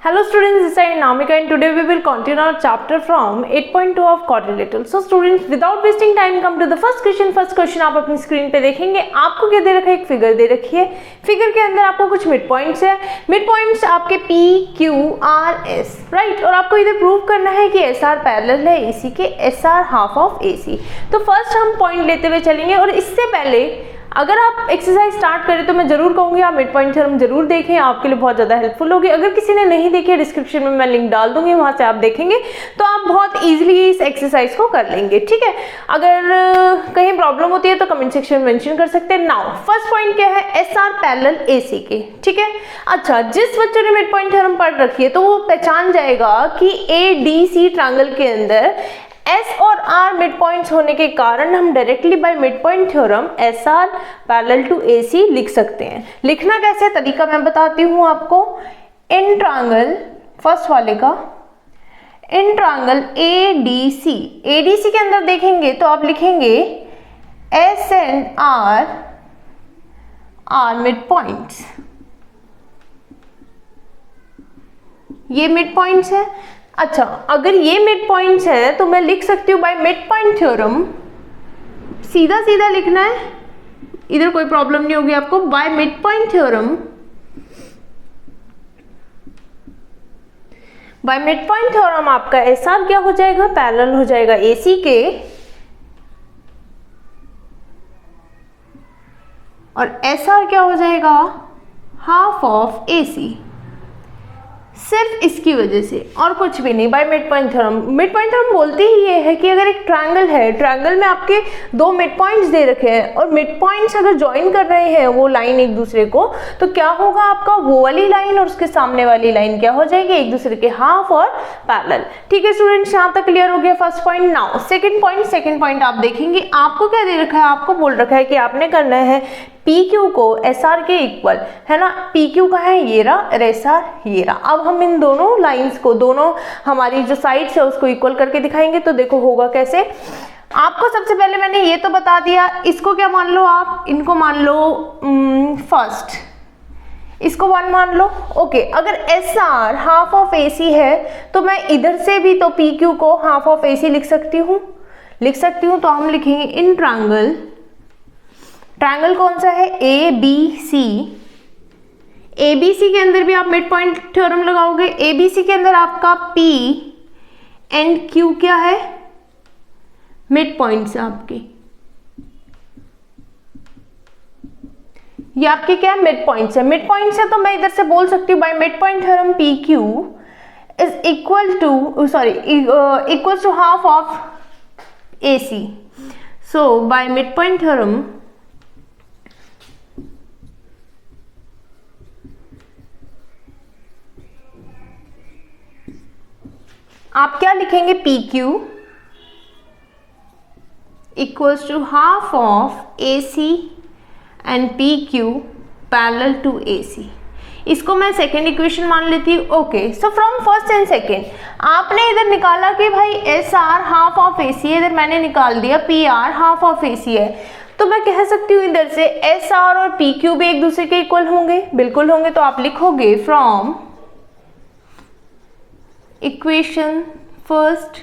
Hello students, this is Namika and today we will continue our chapter from 8.2 of quadrilateral. So students, without wasting time, come to the first question. First question आप अपनी screen पे देखेंगे. आपको क्या दे रखा है? एक figure दे रखी है. फिगर के अंदर आपको कुछ मिड पॉइंट्स है. मिड पॉइंट्स आपके P, Q, R, S, right. और आपको इधर प्रूव करना है कि SR पैरेलल है AC के, SR हाफ ऑफ AC. तो फर्स्ट हम पॉइंट लेते हुए चलेंगे और इससे पहले अगर आप एक्सरसाइज स्टार्ट करें तो मैं जरूर कहूँगी आप मिड पॉइंट थ्योरम जरूर देखें, आपके लिए बहुत ज़्यादा हेल्पफुल होगी. अगर किसी ने नहीं देखी है डिस्क्रिप्शन में मैं लिंक डाल दूंगी, वहाँ से आप देखेंगे तो आप बहुत इजीली इस एक्सरसाइज को कर लेंगे. ठीक है, अगर कहीं प्रॉब्लम होती है तो कमेंट सेक्शन में मेंशन कर सकते हैं. नाउ फर्स्ट पॉइंट क्या है? SR पैरेलल AC के. ठीक है, अच्छा, जिस बच्चे ने मिड पॉइंट थ्योरम पढ़ रखी है तो वो पहचान जाएगा कि ADC ट्रायंगल के अंदर S और R मिड पॉइंट्स होने के कारण हम directly by mid point theorem SR parallel to AC लिख सकते हैं. लिखना कैसे, तरीका मैं बताती हूँ आपको. इन ट्रायंगल, फर्स्ट वाले का, इन ट्रायंगल ADC के अंदर देखेंगे तो आप लिखेंगे S and R are mid points. ये मिड पॉइंट्स है. अच्छा, अगर ये मिड पॉइंट्स है तो मैं लिख सकती हूँ बाय मिड पॉइंट थ्योरम, सीधा सीधा लिखना है, इधर कोई प्रॉब्लम नहीं होगी आपको. Bye mid point theorem, bye mid point theorem आपका SR क्या हो जाएगा? पैरेलल हो जाएगा AC के, और SR क्या हो जाएगा? Half of AC. सिर्फ इसकी वजह से और कुछ भी नहीं. Bye mid point theorem, mid point theorem बोलती ही ये है कि अगर एक ट्रायंगल है, ट्रायंगल में आपके दो मिड पॉइंट्स दे रखे हैं और मिड पॉइंट्स अगर ज्वाइन कर रहे हैं वो लाइन एक दूसरे को, तो क्या होगा? आपका वो वाली लाइन और उसके सामने वाली लाइन क्या हो जाएगी? एक दूसरे के हाफ और पैरेलल. ठीक है स्टूडेंट्स, यहाँ तक क्लियर हो गया first point. Now second point आप देखेंगे, आपको क्या दे रखा है? आपको बोल रखा है कि आपने करना है PQ को SR के इक्वल, है ना. PQ का है ये रहा और SR ये रहा. अब हम इन दोनों लाइंस को, दोनों हमारी जो साइड्स है उसको इक्वल करके दिखाएंगे. तो देखो होगा कैसे. आपको सबसे पहले मैंने ये तो बता दिया, इसको क्या मान लो आप? इनको मान लो फर्स्ट, इसको 1 मान लो. ओके, अगर SR हाफ ऑफ AC है तो मैं इधर से भी तो PQ को हाफ ऑफ AC लिख सकती हूँ. तो हम लिखेंगे इन ट्रायंगल, ट्रायंगल कौन सा है? ABC. ABC के अंदर भी आप मिड पॉइंट थ्योरम लगाओगे. ABC के अंदर आपका P एंड Q क्या है? मिड पॉइंट्स आपके, ये आपके क्या है? मिड पॉइंट्स है. मिड पॉइंट्स है तो मैं इधर से बोल सकती हूँ by mid point theorem PQ is equal to half of AC. So by mid point theorem आप क्या लिखेंगे? PQ equals to half of AC and PQ parallel to AC. इसको मैं सेकेंड इक्वेशन मान लेती हूँ. Okay, so from first and second आपने इधर निकाला कि भाई SR हाफ ऑफ AC है, इधर मैंने निकाल दिया PR हाफ ऑफ AC है. तो मैं कह सकती हूँ इधर से SR और PQ भी एक दूसरे के इक्वल होंगे. बिल्कुल होंगे. तो आप लिखोगे from equation first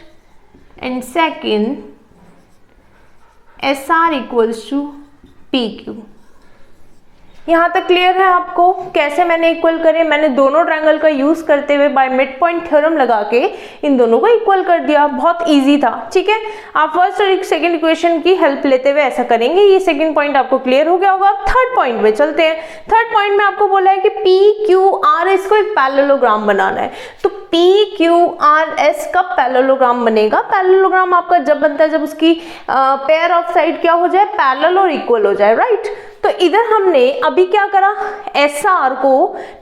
and second SR equals to PQ. यहाँ तक क्लियर है आपको कैसे मैंने इक्वल करे? मैंने दोनों ट्रायंगल का यूज करते हुए बाय मिड पॉइंट थ्योरम लगा के इन दोनों को इक्वल कर दिया. बहुत इजी था. ठीक है, आप फर्स्ट और सेकंड इक्वेशन की हेल्प लेते हुए ऐसा करेंगे. ये सेकंड पॉइंट आपको क्लियर हो गया होगा. अब थर्ड पॉइंट में चलते हैं. थर्ड पॉइंट में आपको बोला है कि PQRS को एक पैरेललोग्राम बनाना है. तो PQRS का पैरेललोग्राम बनेगा. पैरेललोग्राम आपका जब बनता है जब उसकी पेयर ऑफ साइड क्या हो जाए? पैरेलल और इक्वल हो जाए, राइट. तो इधर हमने अभी क्या करा? SR को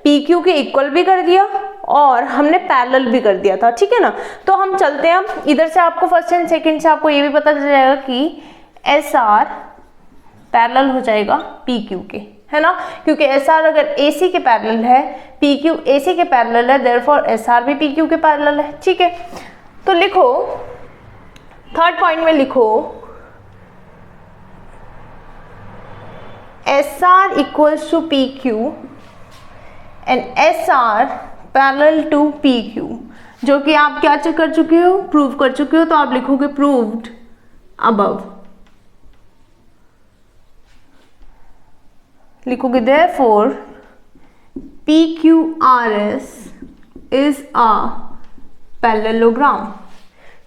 PQ के इक्वल भी कर दिया और हमने पैरेलल भी कर दिया था. ठीक है ना. तो हम चलते हैं. इधर से आपको फर्स्ट एंड सेकंड से आपको ये भी पता चल जाएगा कि SR पैरेलल हो जाएगा PQ के, है ना. क्योंकि SR अगर AC के पैरेलल है, PQ AC के पैरेलल है, देयरफॉर SR भी PQ के पैरेलल है. ठीक है, तो लिखो थर्ड पॉइंट में लिखो SR equals to PQ and SR parallel to P Q, जो कि आप क्या चेक कर चुके हो, प्रूव कर चुके हो, तो आप लिखोगे प्रूव्ड अबव, लिखोगे therefore PQRS is a parallelogram.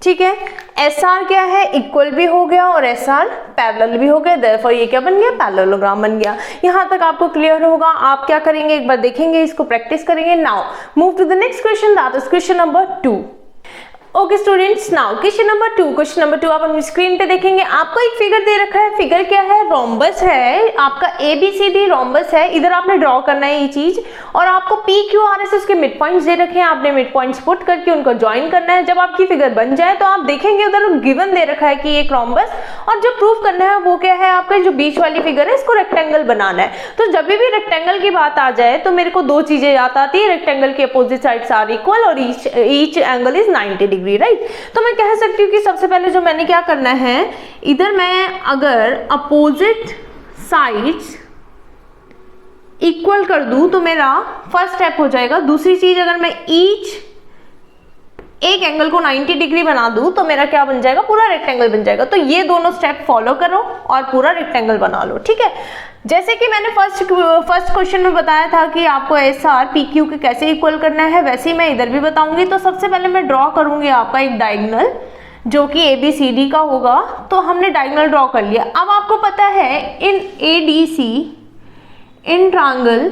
ठीक है, SR क्या है, इक्वल भी हो गया और SR पैरेलल भी हो गया, देयरफॉर ये क्या बन गया, पैरेललोग्राम बन गया। यहाँ तक आपको क्लियर होगा। आप क्या करेंगे, एक बार देखेंगे, इसको प्रैक्टिस करेंगे। Now move to the next question, that is question number 2। Okay students, now question number 2 आप अपनी स्क्रीन पे देखेंगे। आपको एक फिगर दे रखा है, फिगर क्या है, रोम्बस है, आपका ABCD रोम्बस है। इधर आपने ड्रॉ करना है ये चीज, और आपको PQRS उसके मिड पॉइंट्स दे रखे हैं, आपने मिड पॉइंट्स पुट करके उनको ज्वाइन करना है। जब आपकी फिगर बन जाए तो आप देखेंगे उधर गिवन दे रखा है कि एक रोम्बस, और जो प्रूफ करना है वो क्या है, आपका जो बीच वाली फिगर है इसको रेक्टेंगल बनाना है। तो जब भी रेक्टेंगल की बात आ जाए तो मेरे को दो चीजें याद आती है, रेक्टेंगल के अपोजिट साइड्स आर इक्वल और each angle is 90 degree, right. तो मैं कह सकती हूँ कि सबसे पहले जो मैंने क्या करना है, इधर मैं अगर अपोजिट साइड्स इक्वल कर दूं तो मेरा फर्स्ट स्टेप हो जाएगा। दूसरी चीज, अगर मैं एक एंगल को 90 डिग्री बना दूं तो मेरा क्या बन जाएगा, पूरा रेक्टेंगल बन जाएगा। तो ये दोनों स्टेप फॉलो करो और पूरा रेक्टेंगल बना लो। ठीक है, जैसे कि मैंने फर्स्ट क्वेश्चन में बताया था कि आपको SR PQ के कैसे इक्वल करना है, वैसे ही मैं इधर भी बताऊंगी। तो सबसे पहले मैं ड्रॉ करूंगी आपका एक डायगोनल जो कि ABCD का होगा। तो हमने डायगोनल ड्रॉ कर लिया। अब आपको पता है इन ADC, इन ट्रायंगल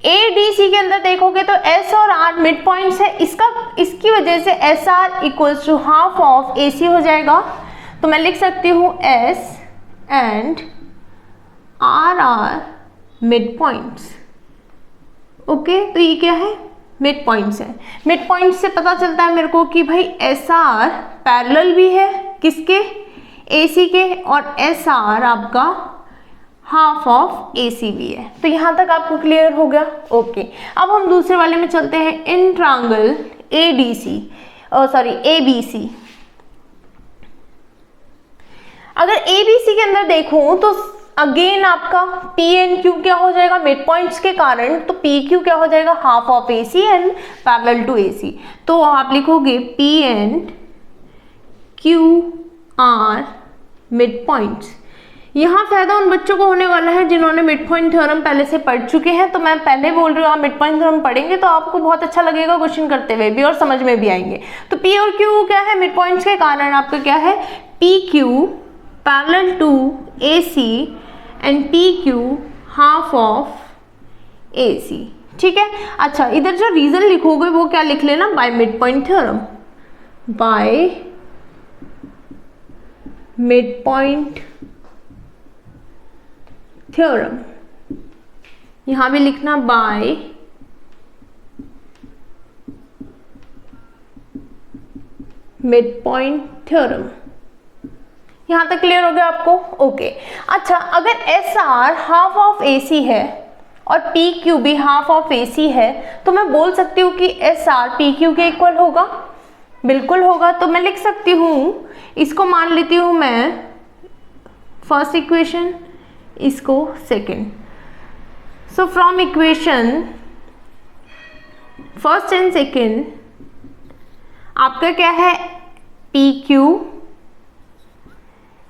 ADC के अंदर देखोगे तो S और R मिड पॉइंट्स है, इसकी वजह से SR equals to half of AC हो जाएगा। तो मैं लिख सकती हूँ S and R are mid points. Okay, तो ये क्या है, मिड पॉइंट्स है। मिड पॉइंट्स से पता चलता है मेरे को कि भाई SR पैरेलल भी है किसके, AC के, और SR आपका हाफ ऑफ AC भी है। तो यहाँ तक आपको क्लियर हो गया। ओके, अब हम दूसरे वाले में चलते हैं, इन ट्रायंगल ABC। अगर ABC के अंदर देखूं तो अगेन आपका P एंड Q क्या हो जाएगा, मिड पॉइंट्स के कारण, तो PQ क्या हो जाएगा, half of AC and parallel to AC। तो आप लिखोगे P and Q are mid points. यहाँ फायदा उन बच्चों को होने वाला है जिन्होंने मिड पॉइंट थ्योरम पहले से पढ़ चुके हैं। तो मैं पहले बोल रही हूँ, आप मिड पॉइंट थ्योरम पढ़ेंगे तो आपको बहुत अच्छा लगेगा क्वेश्चन करते हुए भी, और समझ में भी आएंगे। तो P और Q क्या है, मिड पॉइंट्स के कारण आपका क्या है, PQ parallel to AC and PQ half of AC। ठीक है, अच्छा इधर जो रीजन लिखोगे वो क्या लिख लेना, bye mid point theorem, bye mid point theorem. यहां भी लिखना बाय मिड पॉइंट थ्योरम। यहां तक क्लियर हो गया आपको। ओके, अच्छा अगर SR हाफ ऑफ AC है और PQ भी हाफ ऑफ AC है तो मैं बोल सकती हूँ कि SR PQ के इक्वल होगा, बिल्कुल होगा। तो मैं लिख सकती हूँ, इसको मान लेती हूँ मैं फर्स्ट इक्वेशन, इसको second. So from equation first and second आपका क्या है, PQ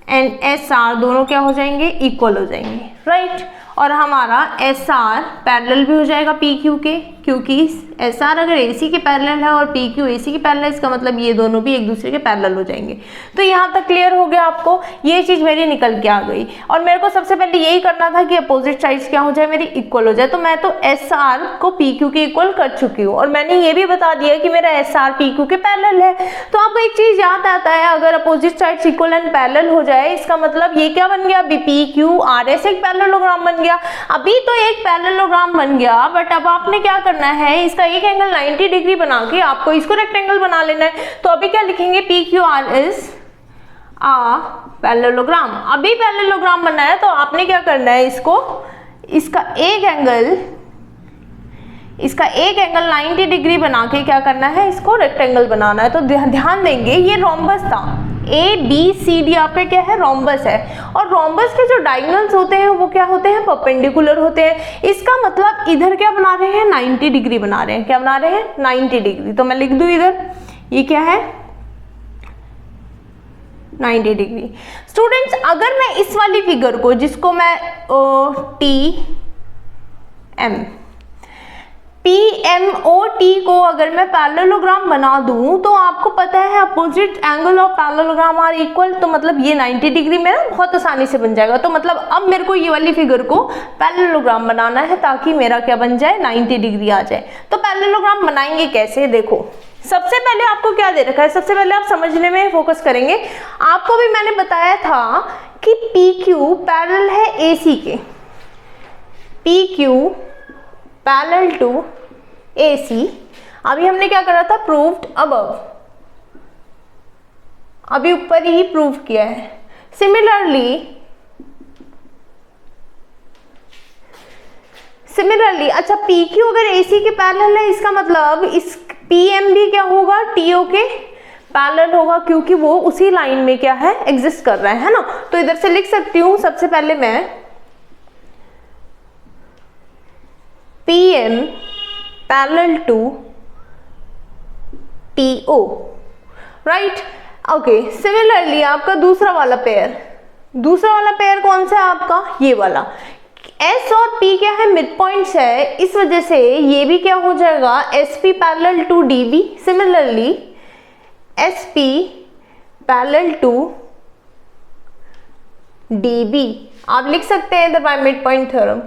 एंड SR दोनों क्या हो जाएंगे, इक्वल हो जाएंगे, राइट। और हमारा SR पैरेलल भी हो जाएगा PQ के, क्योंकि SR अगर AC के पैरेलल है और PQ AC के पैरेलल है, इसका मतलब ये दोनों भी एक दूसरे के पैरेलल हो जाएंगे। तो यहाँ तक क्लियर हो गया आपको, ये चीज़ मेरी निकल के आ गई। और मेरे को सबसे पहले यही करना था कि अपोजिट साइड्स क्या हो जाए, मेरी इक्वल हो जाए। तो मैं तो SR को PQ के इक्वल कर चुकी हूँ, और मैंने ये भी बता दिया कि मेरा SR PQ के पैरेलल है। तो आपको एक चीज़ याद आता है, अगर opposite sides equal and parallel हो जाए, इसका मतलब ये क्या बन गया, PQRS एक पैरेललोग्राम बन गया। अभी तो एक पैरेललोग्राम बन गया, बट अब आपने क्या करना है, इसका एक एंगल 90 डिग्री बना के आपको इसको रेक्टेंगल बना लेना है। तो अभी क्या लिखेंगे, PQRS आ पैरेललोग्राम। अभी पैरेललोग्राम बना है तो आपने क्या करना है, इसका एक एंगल 90 डिग्री बना के क्या करना है, इसको रेक्टेंगल बनाना है। तो ध्यान देंगे, ये रोम्बस था, ए बी सी डी आपका क्या है, रोम्बस है। और रोम्बस के जो डायगोनल्स होते हैं वो क्या होते हैं, परपेंडिकुलर होते हैं। इसका मतलब इधर क्या बना रहे हैं, 90 डिग्री बना रहे हैं। क्या बना रहे हैं, 90 डिग्री। तो मैं लिख दूं इधर, ये क्या है, 90 डिग्री। स्टूडेंट्स अगर मैं इस वाली फिगर को, जिसको मैं टी एम PMOT को अगर मैं पैरेललोग्राम बना दूं तो आपको पता है opposite angle of parallelogram are equal, तो मतलब ये 90 डिग्री में ना बहुत आसानी से बन जाएगा। तो मतलब अब मेरे को ये वाली फिगर को पैरेललोग्राम बनाना है ताकि मेरा क्या बन जाए, 90 डिग्री आ जाए। तो पैरेललोग्राम बनाएंगे कैसे, देखो सबसे पहले आपको क्या दे रखा है, सबसे पहले आप समझने में फोकस करेंगे। आपको भी मैंने बताया था कि PQ पैरेलल है AC के, PQ पैरेलल टू AC। अभी हमने क्या करा था, प्रूव्ड अबव, अभी ऊपर ही प्रूव किया है। सिमिलरली अच्छा PQ अगर AC के पैरेलल है, इसका मतलब इस PM भी क्या होगा, TO के पैरेलल होगा, क्योंकि वो उसी लाइन में क्या है, एग्जिस्ट कर रहा है ना। तो इधर से लिख सकती हूं सबसे पहले मैं PM parallel to TO, right. Okay, similarly आपका दूसरा वाला पेयर कौन सा है आपका, ये वाला। S और P क्या है, मिड पॉइंट्स है, इस वजह से ये भी क्या हो जाएगा, SP parallel to DB। Similarly SP parallel to DB आप लिख सकते हैं इधर बाय मिड पॉइंट थ्योरम।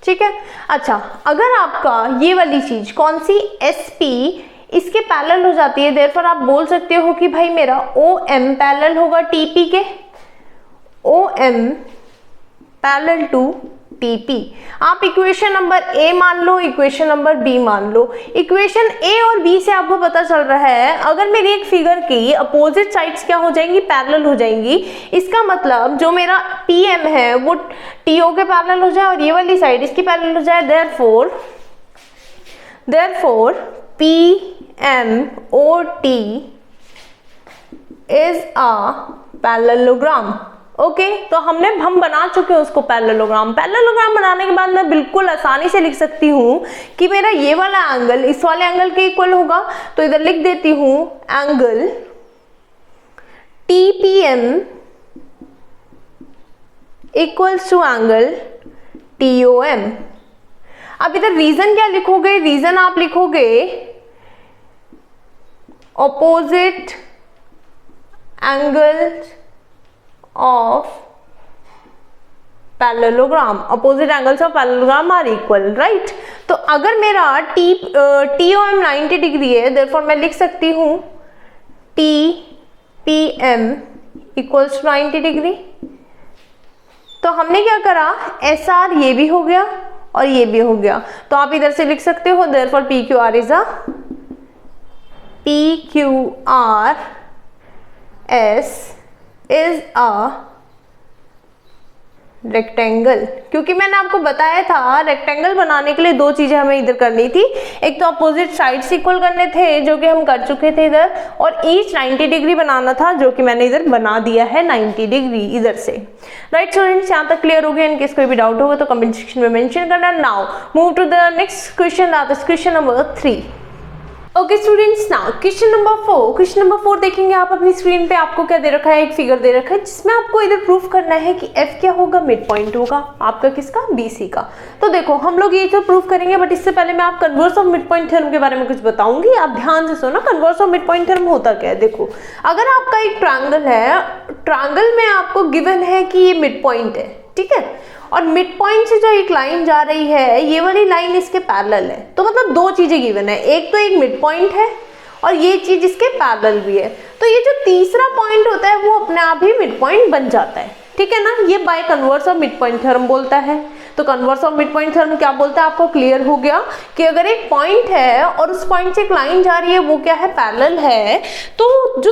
ठीक है। अच्छा अगर आपका ये वाली चीज कौन सी, SP इसके पैरेलल हो जाती है, देयरफॉर आप बोल सकते हो कि भाई मेरा OM पैरेलल होगा TP के, OM पैरेलल टू TP। आप इक्वेशन नंबर A मान लो, इक्वेशन नंबर B मान लो। इक्वेशन A और B से आपको पता चल रहा है अगर मेरी एक फिगर की अपोजिट साइड्स क्या हो जाएंगी, पैरेलल हो जाएंगी, इसका मतलब जो मेरा PM है वो TO के पैरेलल हो जाए और ये वाली साइड इसकी पैरेलल हो जाए। Therefore PMOT is a parallelogram. Okay तो हम बना चुके हैं उसको पैरेललोग्राम बनाने के बाद मैं बिल्कुल आसानी से लिख सकती हूँ कि मेरा ये वाला एंगल इस वाले एंगल के इक्वल होगा। तो इधर लिख देती हूँ angle TPM equals to angle TOM। अब इधर रीजन क्या लिखोगे, रीजन आप लिखोगे opposite angles of parallelogram, opposite angles of parallelogram are equal, right। तो अगर मेरा TOM 90 डिग्री है, therefore मैं लिख सकती हूँ TPM equals to 90 डिग्री। तो हमने क्या करा, SR ये भी हो गया और ये भी हो गया, तो आप इधर से लिख सकते हो therefore PQR is a rectangle. क्योंकि मैंने आपको बताया था रेक्टेंगल बनाने के लिए दो चीजें हमें इधर करनी थी, एक तो अपोजिट साइड्स इक्वल करने थे जो कि हम कर चुके थे इधर, और ईच 90 डिग्री बनाना था जो कि मैंने इधर बना दिया है 90 डिग्री इधर से। राइट स्टूडेंट्स, यहाँ तक क्लियर हो गया। इनकेस कोई भी डाउट होगा तो कमेंट सेक्शन में मेंशन करना। Now move to the next question, that is question number 3। Okay students, now question number 4 देखेंगे आप अपनी स्क्रीन पे। आपको क्या दे रखा है, एक फिगर दे रखा है जिसमें आपको इधर प्रूफ करना है कि F क्या होगा, मिड पॉइंट होगा आपका किसका, BC का। तो देखो हम लोग ये तो प्रूफ करेंगे, बट इससे पहले मैं आप converse of mid point theorem के बारे में कुछ बताऊंगी। आप ध्यान से सुनो, converse of mid point theorem होता क्या है। देखो अगर आपका एक ट्रायंगल है, ट्रायंगल में आपको गिवन है कि ये मिड पॉइंट है, ठीक है, और मिड पॉइंट से जो एक लाइन जा रही है ये वाली लाइन इसके पैरेलल है। तो मतलब दो चीजें गिवन है, एक तो एक मिड पॉइंट है और ये चीज इसके पैरेलल भी है। तो ये जो तीसरा पॉइंट होता है वो अपने आप ही मिड पॉइंट बन जाता है, ठीक है ना। ये by converse of mid point theorem बोलता है। तो converse of mid point theorem क्या बोलता है, आपको क्लियर हो गया कि अगर एक पॉइंट है और उस पॉइंट से एक लाइन जा रही है वो क्या है, पैरेलल है, तो जो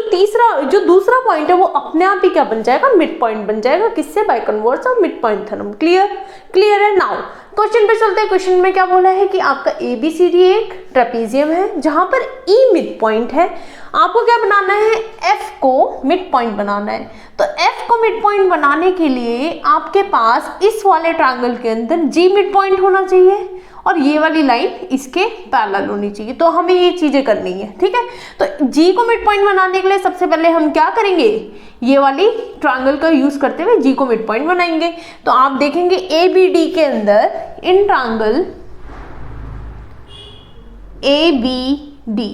दूसरा पॉइंट है वो अपने आप ही क्या बन जाएगा, मिड पॉइंट बन जाएगा। किससे, by converse of mid point theorem. Clear है। नाउ क्वेश्चन पे चलते हैं। क्वेश्चन में क्या बोला है कि आपका ABCD एक ट्रेपीजियम है जहां पर E मिड पॉइंट है। आपको क्या बनाना है, F को मिड पॉइंट बनाना है। तो F को मिड पॉइंट बनाने के लिए आपके पास इस वाले ट्रायंगल के अंदर G मिड पॉइंट होना चाहिए और ये वाली लाइन इसके पैरेलल होनी चाहिए। तो हमें ये चीजें करनी है, ठीक है। तो G को मिड पॉइंट बनाने के लिए सबसे पहले हम क्या करेंगे, ये वाली ट्रायंगल का यूज करते हुए G को मिड पॉइंट बनाएंगे। तो आप देखेंगे ABD के अंदर इन ट्रायंगल ABD,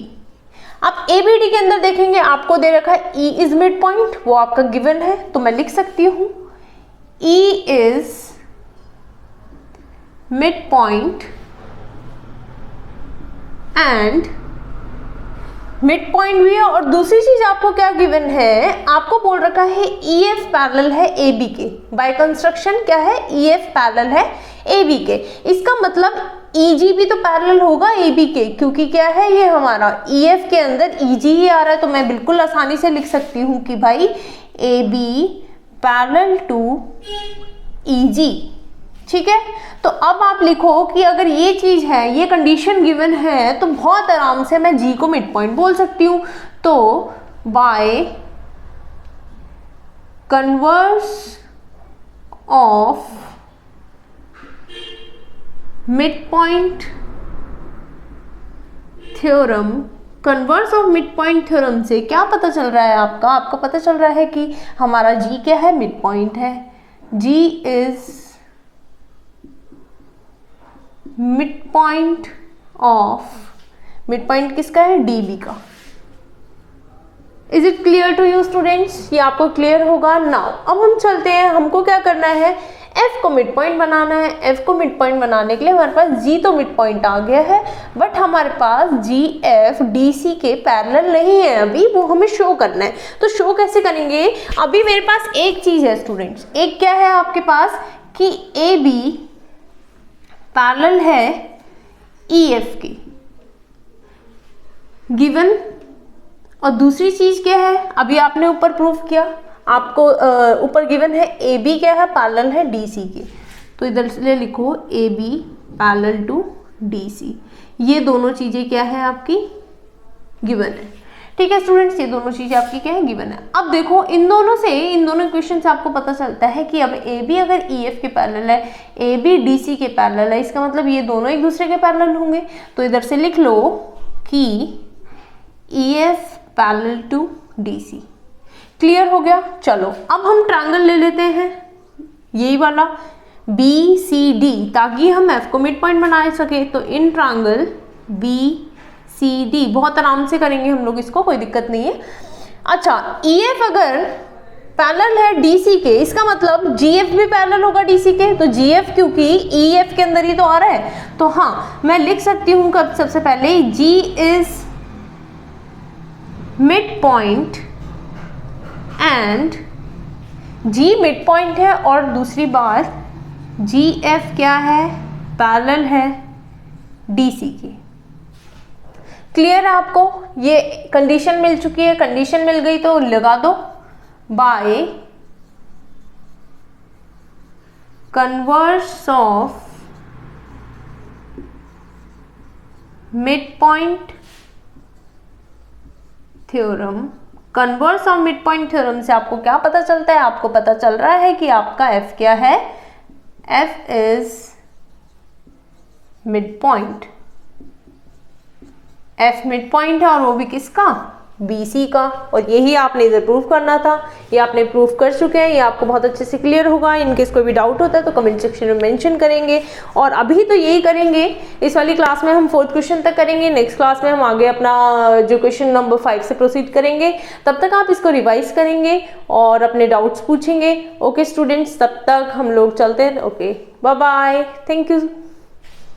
आप ABD के अंदर देखेंगे आपको दे रखा है E इज मिड पॉइंट, वो आपका गिवन है। तो मैं लिख सकती हूं E is mid point and mid point भी है। और दूसरी चीज आपको क्या गिवन है, आपको बोल रखा है EF पैरेलल है AB के। बाय कंस्ट्रक्शन क्या है, EF पैरेलल है AB के। इसका मतलब EG भी तो पैरेलल होगा AB के, क्योंकि क्या है ये हमारा EF के अंदर EG ही आ रहा है। तो मैं बिल्कुल आसानी से लिख सकती हूँ कि भाई AB पैरेलल टू EG, ठीक है। तो अब आप लिखो कि अगर ये चीज है, ये कंडीशन गिवन है, तो बहुत आराम से मैं G को मिड पॉइंट बोल सकती हूँ। तो by converse of mid point theorem, converse of mid point theorem से क्या पता चल रहा है आपका पता चल रहा है कि हमारा G क्या है, मिड पॉइंट है। G is mid point of, mid point किसका है, DB का। Is it clear to you students, ये आपको क्लियर होगा। नाउ अब हम चलते हैं, हमको क्या करना है, F को मिड पॉइंट बनाना है। F को मिड पॉइंट बनाने के लिए हमारे पास G तो मिड पॉइंट आ गया है, बट हमारे पास GF DC के पैरेलल नहीं है अभी, वो हमें शो करना है। तो शो कैसे करेंगे, अभी मेरे पास एक चीज है स्टूडेंट्स, एक क्या है आपके पास कि AB पैरेलल है EF की गिवन, और दूसरी चीज क्या है, अभी आपने ऊपर प्रूफ किया, आपको ऊपर गिवन है AB क्या है, पैरेलल है DC के। तो इधर से लिखो AB पैरेलल टू DC, ये दोनों चीजें क्या है आपकी गिवन है, ठीक है स्टूडेंट्स। ये दोनों चीजें आपकी क्या है, गिवन है। अब देखो इन दोनों इक्वेशन से आपको पता चलता है कि अब AB अगर EF के पैरेलल है, AB DC के पैरेलल है, इसका मतलब ये दोनों एक दूसरे के पैरेलल होंगे। तो इधर से लिख लो कि EF parallel to DC। Clear हो गया। चलो अब हम ट्रायंगल ले लेते हैं, यही वाला BCD, ताकि हम F को मिड पॉइंट बना सके। तो इन ट्रायंगल BCD बहुत आराम से करेंगे हम लोग इसको, कोई दिक्कत नहीं है। अच्छा, EF अगर पैरेलल है DC के, इसका मतलब GF भी पैरेलल होगा DC के। तो GF क्योंकि EF के अंदर ही तो आ रहा है, तो हाँ मैं लिख सकती हूँ कब, सबसे पहले G is mid point and G mid point है, और दूसरी बात GF क्या है, पैरेलल है DC की। क्लियर है आपको, ये कंडीशन मिल चुकी है, कंडीशन मिल गई तो लगा दो by converse of mid point theorem. Converse of mid point theorem से आपको क्या पता चलता है, आपको पता चल रहा है कि आपका F क्या है, F is mid point. F mid point है और वो भी किसका, BC का। और यही आपने इधर प्रूफ करना था, ये आपने प्रूफ कर चुके हैं, ये आपको बहुत अच्छे से क्लियर होगा। इनकेस कोई भी डाउट होता है तो कमेंट सेक्शन में मेंशन करेंगे। और अभी तो यही करेंगे, इस वाली क्लास में हम 4th क्वेश्चन तक करेंगे, नेक्स्ट क्लास में हम आगे अपना जो क्वेश्चन नंबर 5 से प्रोसीड करेंगे। तब तक आप इसको रिवाइज करेंगे और अपने डाउट्स पूछेंगे। ओके स्टूडेंट्स, तब तक हम लोग चलते हैं। Okay, bye bye, thank you.